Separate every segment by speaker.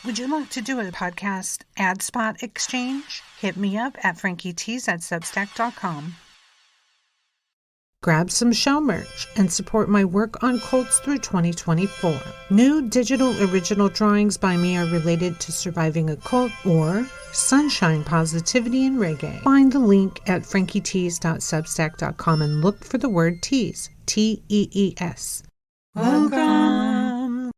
Speaker 1: Would you like to do a podcast ad spot exchange? Hit me up at FrankieTees@Substack.com. Grab some show merch and support my work on cults through 2024. New digital original drawings by me are related to surviving a cult or sunshine, positivity, and reggae. Find the link at FrankieTees.Substack.com and look for the word tease, T-E-E-S. Welcome!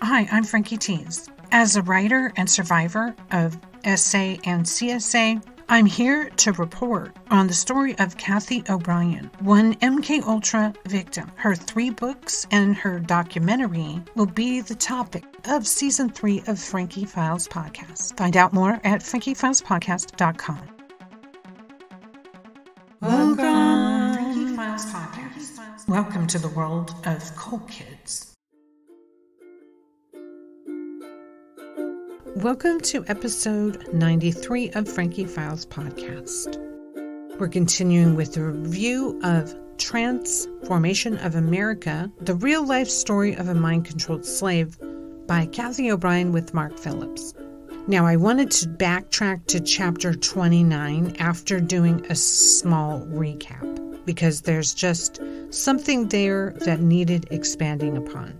Speaker 1: Hi, I'm Frankie Tees. As a writer and survivor of SA and CSA, I'm here to report on the story of Cathy O Brien, one MKUltra victim. Her 3 books and her documentary will be the topic of Season 3 of Frankie Files Podcast. Find out more at FrankieFilesPodcast.com. Welcome! Frankie Files Podcast. Welcome to the world of Cult Kids. Welcome to episode 93 of Frankie Files Podcast. We're continuing with the review of Transformation of America, the real-life story of a mind-controlled slave by Cathy O Brien with Mark Phillips. Now, I wanted to backtrack to chapter 29 after doing a small recap, because there's just something there that needed expanding upon.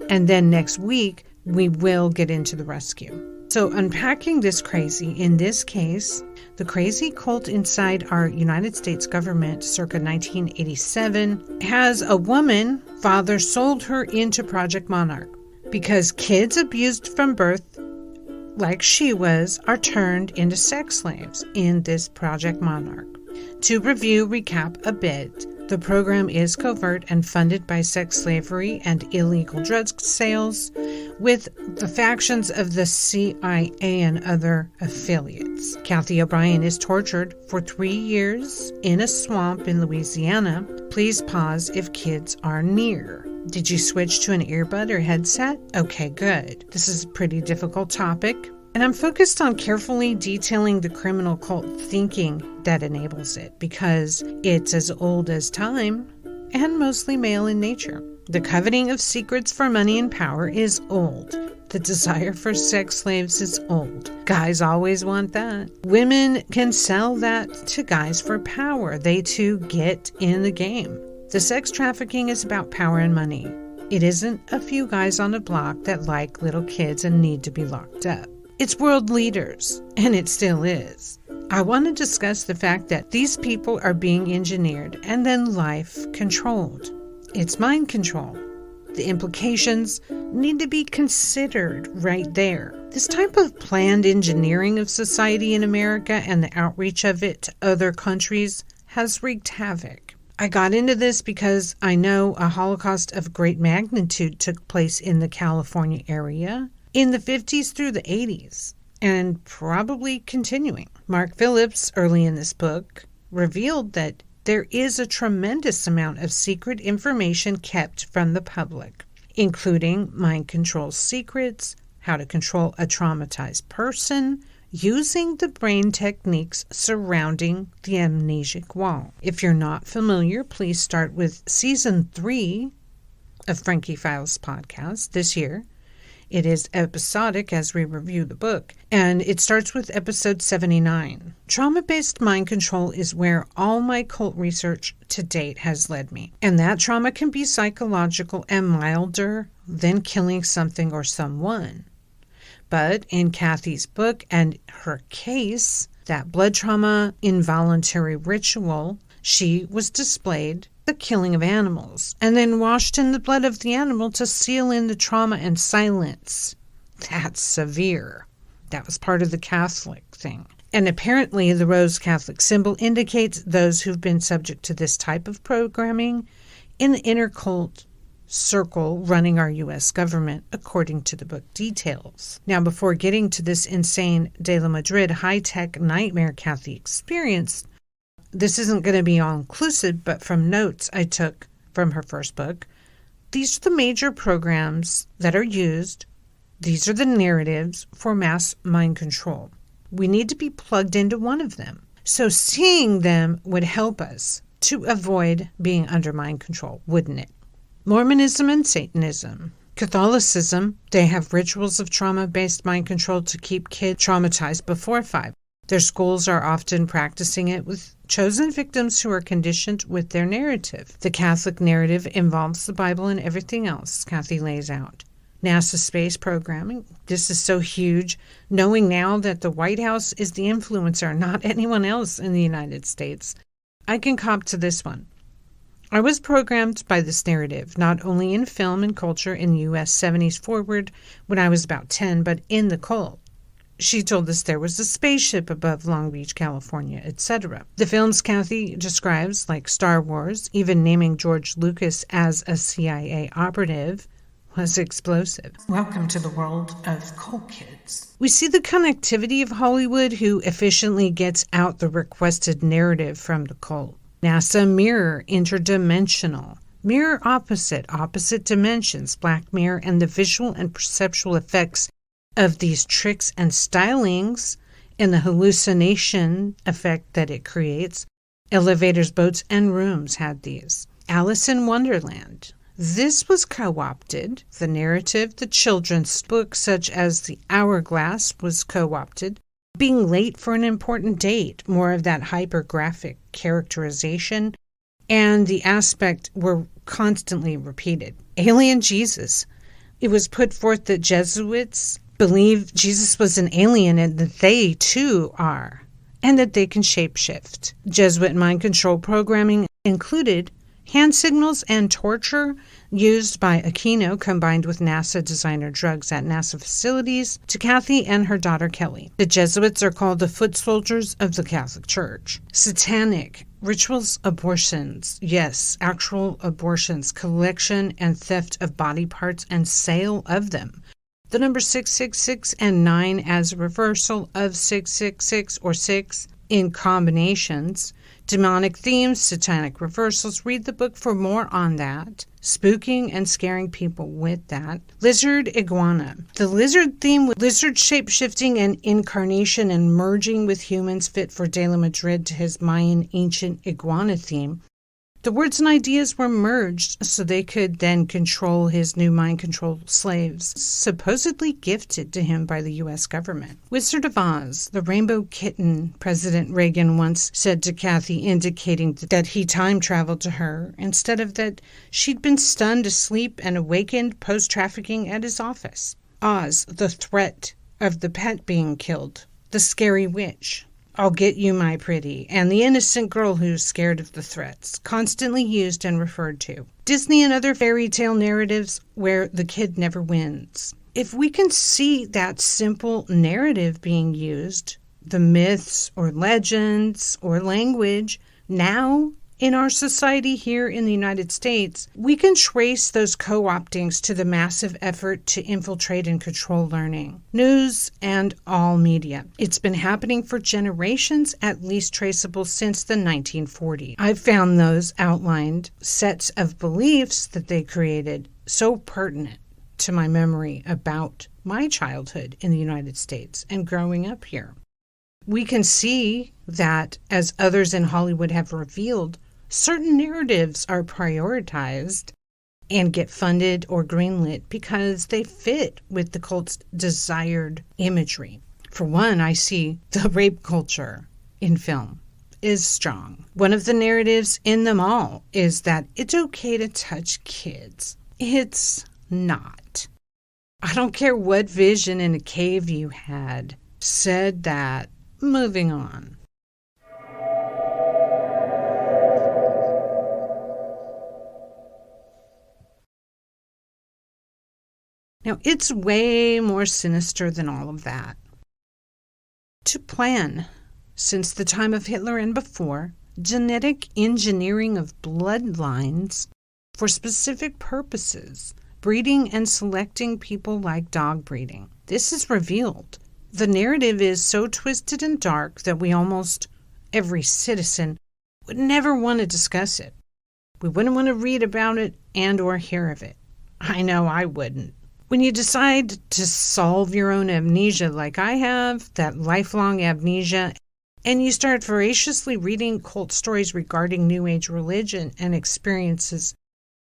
Speaker 1: And then next week, we will get into the rescue. So unpacking this crazy, in this case, the crazy cult inside our United States government circa 1987 has a woman, father sold her into Project Monarch because kids abused from birth, like she was, are turned into sex slaves in this Project Monarch. To recap a bit, the program is covert and funded by sex slavery and illegal drug sales, with the factions of the CIA and other affiliates. Cathy O Brien is tortured for 3 years in a swamp in Louisiana. Please pause if kids are near. Did you switch to an earbud or headset? Okay, good. This is a pretty difficult topic, and I'm focused on carefully detailing the criminal cult thinking that enables it, because it's as old as time and mostly male in nature. The coveting of secrets for money and power is old. The desire for sex slaves is old. Guys always want that. Women can sell that to guys for power. They too get in the game. The sex trafficking is about power and money. It isn't a few guys on a block that like little kids and need to be locked up. It's world leaders, and it still is. I want to discuss the fact that these people are being engineered and then life controlled. It's mind control. The implications need to be considered right there. This type of planned engineering of society in America and the outreach of it to other countries has wreaked havoc. I got into this because I know a Holocaust of great magnitude took place in the California area in the 50s through the 80s, and probably continuing. Mark Phillips, early in this book, revealed that there is a tremendous amount of secret information kept from the public, including mind control secrets, how to control a traumatized person, using the brain techniques surrounding the amnesic wall. If you're not familiar, please start with Season 3 of Frankie Files Podcast this year. It is episodic as we review the book, and it starts with episode 79. Trauma-based mind control is where all my cult research to date has led me, and that trauma can be psychological and milder than killing something or someone. But in Cathy's book and her case, that blood trauma involuntary ritual, she was displayed the killing of animals, and then washed in the blood of the animal to seal in the trauma and silence. That's severe. That was part of the Catholic thing. And apparently the rose Catholic symbol indicates those who've been subject to this type of programming in the inner cult circle running our U.S. government, according to the book details. Now, before getting to this insane De La Madrid high-tech nightmare Cathy experienced, this isn't going to be all-inclusive, but from notes I took from her first book, these are the major programs that are used. These are the narratives for mass mind control. We need to be plugged into one of them. So seeing them would help us to avoid being under mind control, wouldn't it? Mormonism and Satanism. Catholicism, they have rituals of trauma-based mind control to keep kids traumatized before 5. Their schools are often practicing it with chosen victims who are conditioned with their narrative. The Catholic narrative involves the Bible and everything else, Cathy lays out. NASA space programming, this is so huge, knowing now that the White House is the influencer, not anyone else in the United States. I can cop to this one. I was programmed by this narrative, not only in film and culture in the U.S. 70s forward when I was about 10, but in the cult. She told us there was a spaceship above Long Beach, California, etc. The films Cathy describes, like Star Wars, even naming George Lucas as a CIA operative, was explosive. Welcome to the world of cult kids. We see the connectivity of Hollywood, who efficiently gets out the requested narrative from the cult. NASA mirror, interdimensional. Mirror opposite dimensions, Black Mirror, and the visual and perceptual effects of these tricks and stylings and the hallucination effect that it creates. Elevators, boats, and rooms had these. Alice in Wonderland. This was co-opted. The narrative, the children's book, such as The Hourglass, was co-opted. Being late for an important date, more of that hypergraphic characterization, and the aspect were constantly repeated. Alien Jesus. It was put forth that Jesuits believe Jesus was an alien and that they too are, and that they can shapeshift. Jesuit mind control programming included hand signals and torture used by Aquino combined with NASA designer drugs at NASA facilities to Cathy and her daughter Kelly. The Jesuits are called the foot soldiers of the Catholic Church. Satanic rituals, abortions, yes, actual abortions, collection and theft of body parts and sale of them. The number 666 and 9 as a reversal of 666 or 6 in combinations. Demonic themes, satanic reversals. Read the book for more on that. Spooking and scaring people with that. Lizard iguana. The lizard theme with lizard shape-shifting and incarnation and merging with humans fit for De la Madrid to his Mayan ancient iguana theme. The words and ideas were merged so they could then control his new mind control slaves, supposedly gifted to him by the U.S. government. Wizard of Oz, the rainbow kitten, President Reagan once said to Cathy, indicating that he time traveled to her, instead of that she'd been stunned asleep and awakened post-trafficking at his office. Oz, the threat of the pet being killed, the scary witch. I'll get you, my pretty, and the innocent girl who's scared of the threats, constantly used and referred to. Disney and other fairy tale narratives where the kid never wins. If we can see that simple narrative being used, the myths or legends or language, now in our society here in the United States, we can trace those co-optings to the massive effort to infiltrate and control learning, news, and all media. It's been happening for generations, at least traceable since the 1940s. I've found those outlined sets of beliefs that they created so pertinent to my memory about my childhood in the United States and growing up here. We can see that, as others in Hollywood have revealed, certain narratives are prioritized and get funded or greenlit because they fit with the cult's desired imagery. For one, I see the rape culture in film is strong. One of the narratives in them all is that it's okay to touch kids. It's not. I don't care what vision in a cave you had. Said that. Moving on. Now, it's way more sinister than all of that. To plan, since the time of Hitler and before, genetic engineering of bloodlines for specific purposes, breeding and selecting people like dog breeding. This is revealed. The narrative is so twisted and dark that we almost, every citizen, would never want to discuss it. We wouldn't want to read about it and or hear of it. I know I wouldn't. When you decide to solve your own amnesia like I have, that lifelong amnesia, and you start voraciously reading cult stories regarding New Age religion and experiences,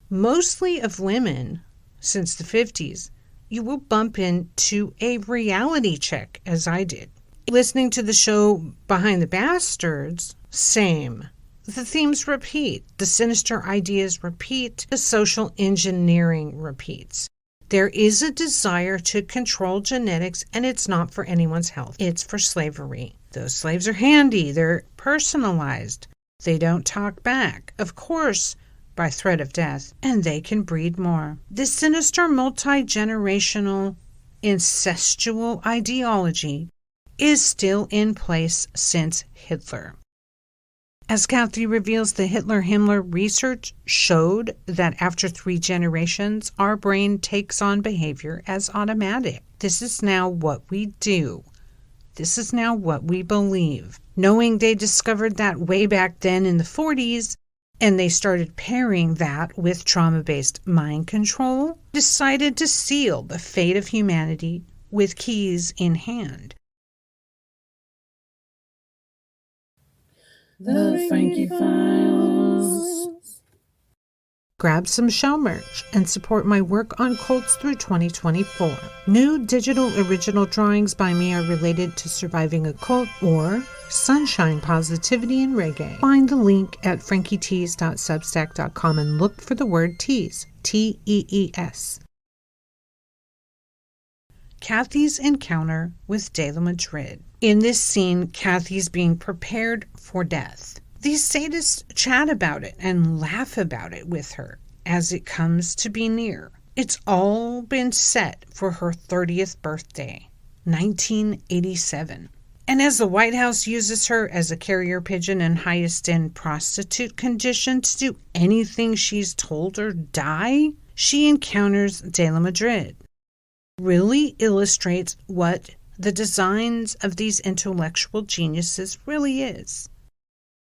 Speaker 1: mostly of women since the 50s, you will bump into a reality check, as I did. Listening to the show Behind the Bastards, same. The themes repeat. The sinister ideas repeat. The social engineering repeats. There is a desire to control genetics, and it's not for anyone's health. It's for slavery. Those slaves are handy. They're personalized. They don't talk back, of course, by threat of death, and they can breed more. This sinister multi-generational incestual ideology is still in place since Hitler. As Cathy reveals, the Hitler-Himmler research showed that after 3 generations, our brain takes on behavior as automatic. This is now what we do. This is now what we believe. Knowing they discovered that way back then in the 40s, and they started pairing that with trauma-based mind control, decided to seal the fate of humanity with keys in hand.
Speaker 2: The Frankie Files.
Speaker 1: Grab some show merch and support my work on cults through 2024. New digital original drawings by me are related to surviving a cult or sunshine, positivity, and reggae. Find the link at FrankieTees.substack.com and look for the word tease, T-E-E-S. Cathy's encounter with De La Madrid. In this scene, Cathy's being prepared for death. These sadists chat about it and laugh about it with her as it comes to be near. It's all been set for her 30th birthday, 1987. And as the White House uses her as a carrier pigeon and highest-end prostitute condition to do anything she's told or die, she encounters De La Madrid. Really illustrates what the designs of these intellectual geniuses really is.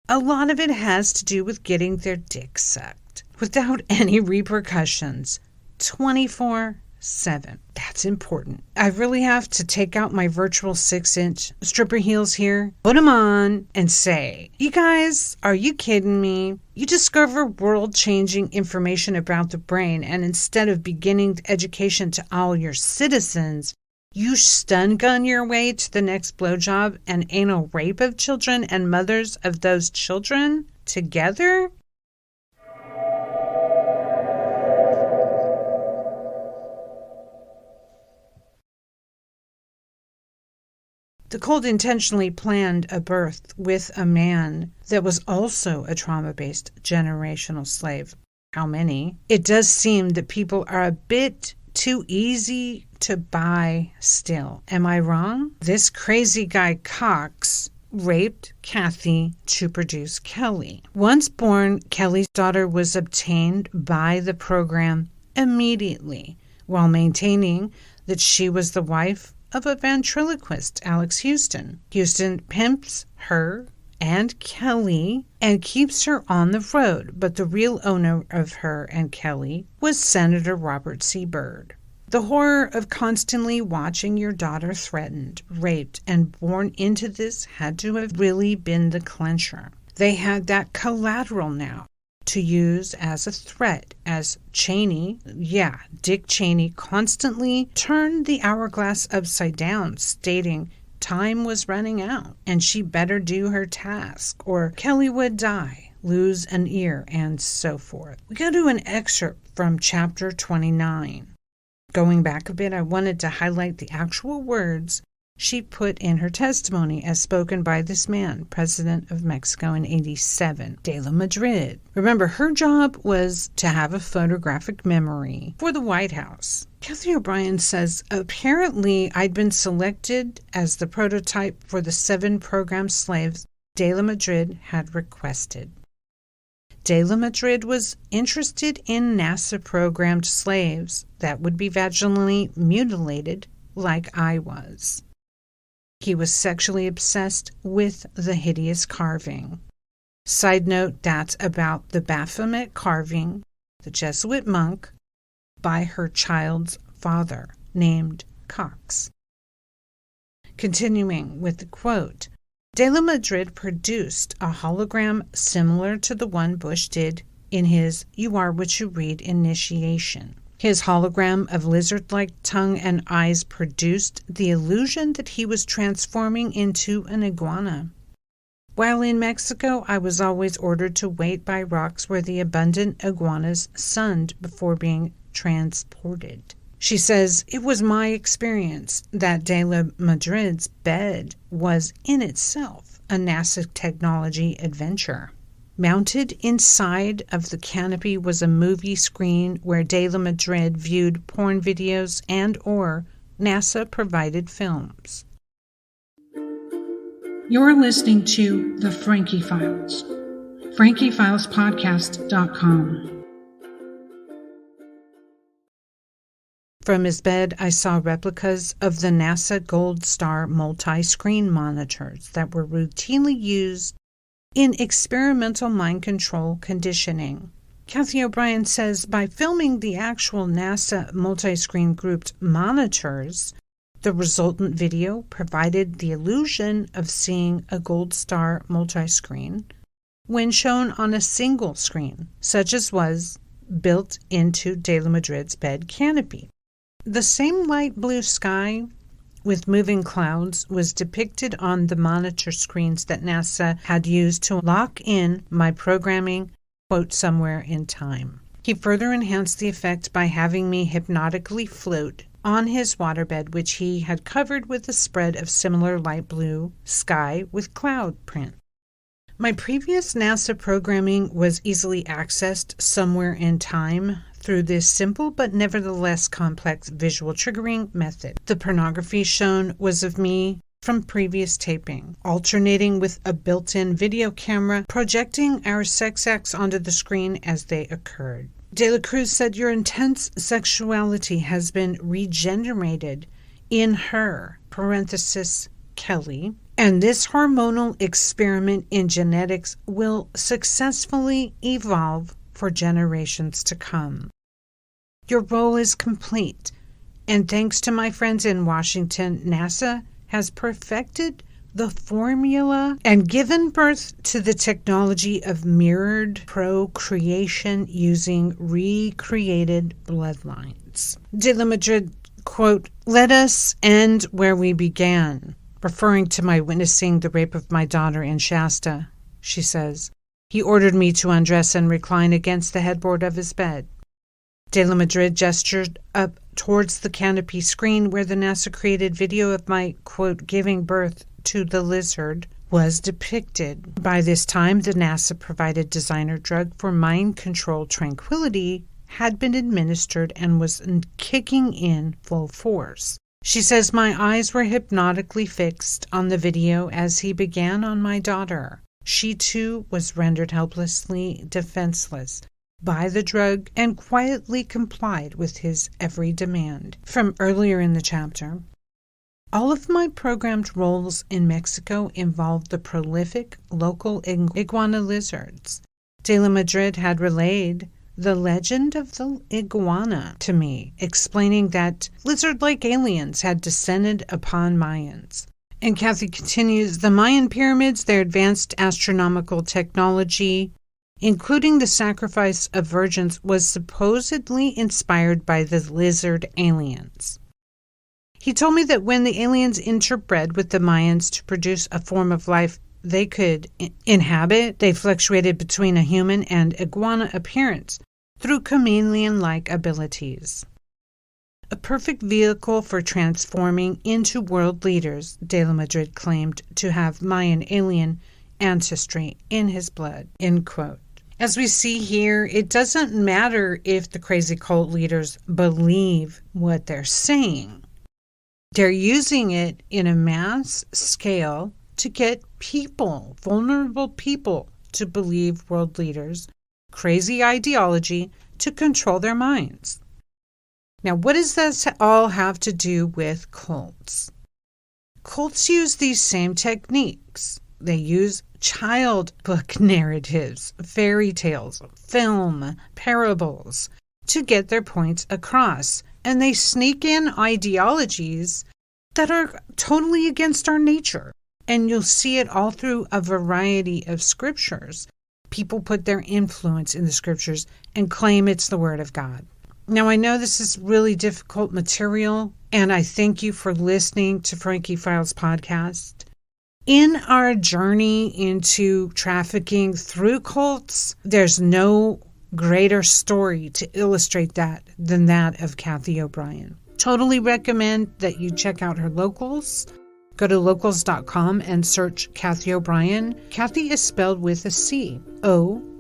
Speaker 1: A lot of it has to do with getting their dick sucked without any repercussions, 24/7. That's important. I really have to take out my virtual 6-inch stripper heels here, put them on, and say, you guys, are you kidding me? You discover world-changing information about the brain, and instead of beginning education to all your citizens, you stun gun your way to the next blowjob and anal rape of children and mothers of those children together? The cult intentionally planned a birth with a man that was also a trauma-based generational slave. How many? It does seem that people are a bit too easy to buy still. Am I wrong? This crazy guy Cox raped Cathy to produce Kelly. Once born, Kelly's daughter was obtained by the program immediately, while maintaining that she was the wife of a ventriloquist, Alex Houston. Houston pimps her and Kelly and keeps her on the road, but the real owner of her and Kelly was Senator Robert C. Byrd. The horror of constantly watching your daughter threatened, raped, and born into this had to have really been the clincher. They had that collateral now to use as a threat, as Cheney, Dick Cheney, constantly turned the hourglass upside down, stating time was running out and she better do her task or Kelly would die, lose an ear, and so forth. We go to an excerpt from chapter 29. Going back a bit, I wanted to highlight the actual words she put in her testimony as spoken by this man, President of Mexico in 87, De La Madrid. Remember, her job was to have a photographic memory for the White House. Cathy O Brien says, apparently I'd been selected as the prototype for the 7 program slaves De La Madrid had requested. De La Madrid was interested in NASA-programmed slaves that would be vaginally mutilated like I was. He was sexually obsessed with the hideous carving. Side note, that's about the Baphomet carving, the Jesuit monk, by her child's father, named Cox. Continuing with the quote, De La Madrid produced a hologram similar to the one Bush did in his You Are What You Read initiation. His hologram of lizard-like tongue and eyes produced the illusion that he was transforming into an iguana. While in Mexico, I was always ordered to wait by rocks where the abundant iguanas sunned before being transported. She says, it was my experience that de la Madrid's bed was in itself a NASA technology adventure. Mounted inside of the canopy was a movie screen where de la Madrid viewed porn videos and or NASA-provided films.
Speaker 2: You're listening to The Frankie Files. FrankieFilesPodcast.com.
Speaker 1: From his bed, I saw replicas of the NASA Gold Star multi-screen monitors that were routinely used in experimental mind control conditioning. Cathy O Brien says, by filming the actual NASA multi-screen grouped monitors, the resultant video provided the illusion of seeing a Gold Star multi-screen when shown on a single screen, such as was built into de la Madrid's bed canopy. The same light blue sky with moving clouds was depicted on the monitor screens that NASA had used to lock in my programming, quote, somewhere in time. He further enhanced the effect by having me hypnotically float on his waterbed, which he had covered with a spread of similar light blue sky with cloud print. My previous NASA programming was easily accessed somewhere in time through this simple but nevertheless complex visual triggering method. The pornography shown was of me from previous taping, alternating with a built-in video camera, projecting our sex acts onto the screen as they occurred. De la Cruz said, your intense sexuality has been regenerated in her, parenthesis, Kelly, and this hormonal experiment in genetics will successfully evolve for generations to come. Your role is complete, and thanks to my friends in Washington, NASA has perfected the formula and given birth to the technology of mirrored procreation using recreated bloodlines. De la Madrid, quote, let us end where we began, referring to my witnessing the rape of my daughter in Shasta, she says. He ordered me to undress and recline against the headboard of his bed. De la Madrid gestured up towards the canopy screen where the NASA-created video of my, quote, giving birth to the lizard was depicted. By this time, the NASA-provided designer drug for mind control tranquility had been administered and was kicking in full force. She says, my eyes were hypnotically fixed on the video as he began on my daughter. She, too, was rendered helplessly defenseless by the drug and quietly complied with his every demand. From earlier in the chapter, all of my programmed roles in Mexico involved the prolific local iguana lizards. De la Madrid had relayed the legend of the iguana to me, explaining that lizard-like aliens had descended upon Mayans. And Cathy continues, the Mayan pyramids, their advanced astronomical technology, including the sacrifice of virgins, was supposedly inspired by the lizard aliens. He told me that when the aliens interbred with the Mayans to produce a form of life they could inhabit, they fluctuated between a human and iguana appearance through chameleon-like abilities. A perfect vehicle for transforming into world leaders, De la Madrid claimed to have Mayan alien ancestry in his blood, end quote. As we see here, it doesn't matter if the crazy cult leaders believe what they're saying. They're using it in a mass scale to get people, vulnerable people, to believe world leaders' crazy ideology to control their minds. Now, what does this all have to do with cults? Cults use these same techniques. They use child book narratives, fairy tales, film, parables to get their points across. And they sneak in ideologies that are totally against our nature. And you'll see it all through a variety of scriptures. People put their influence in the scriptures and claim it's the word of God. Now, I know this is really difficult material, and I thank you for listening to Frankie Files Podcast. In our journey into trafficking through cults, there's no greater story to illustrate that than that of Cathy O Brien. Totally recommend that you check out her locals. Go to locals.com and search Cathy O Brien. Cathy is spelled with a C, O''Brien.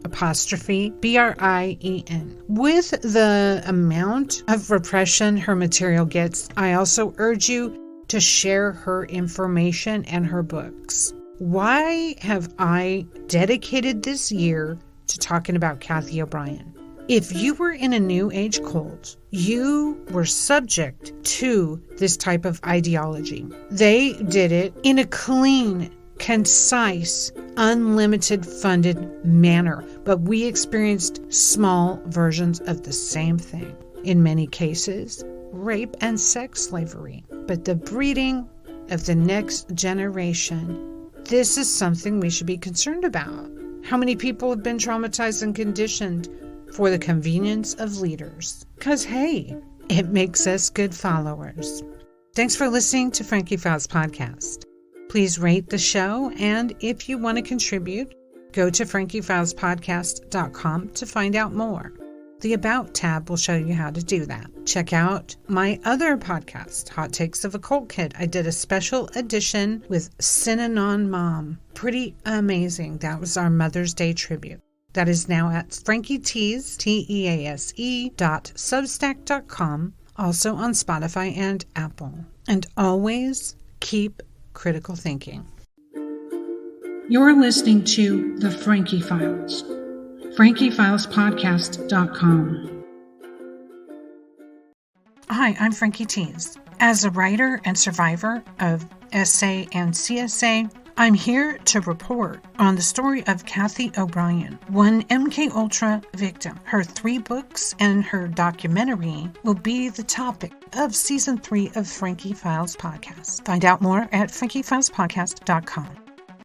Speaker 1: With the amount of repression her material gets, I also urge you to share her information and her books. Why have I dedicated this year to talking about Cathy O Brien? If you were in a New Age cult, you were subject to this type of ideology. They did it in a clean, concise, unlimited funded manner, but we experienced small versions of the same thing. In many cases, rape and sex slavery. But the breeding of the next generation, this is something we should be concerned about. How many people have been traumatized and conditioned for the convenience of leaders? Because, hey, it makes us good followers. Thanks for listening to Frankie Files Podcast. Please rate the show, and if you want to contribute, go to FrankieFilesPodcast.com to find out more. The About tab will show you how to do that. Check out my other podcast, Hot Takes of a Cult Kid. I did a special edition with Synanon Mom. Pretty amazing. That was our Mother's Day tribute. That is now at FrankieTease.substack.com, also on Spotify and Apple. And always keep critical thinking.
Speaker 2: You're listening to The Frankie Files. FrankieFilesPodcast.com.
Speaker 1: Hi, I'm Frankie Tease. As a writer and survivor of SA and CSA, I'm here to report on the story of Cathy O Brien, one MKUltra victim. Her 3 books and her documentary will be the topic of Season 3 of Frankie Files Podcast. Find out more at FrankieFilesPodcast.com.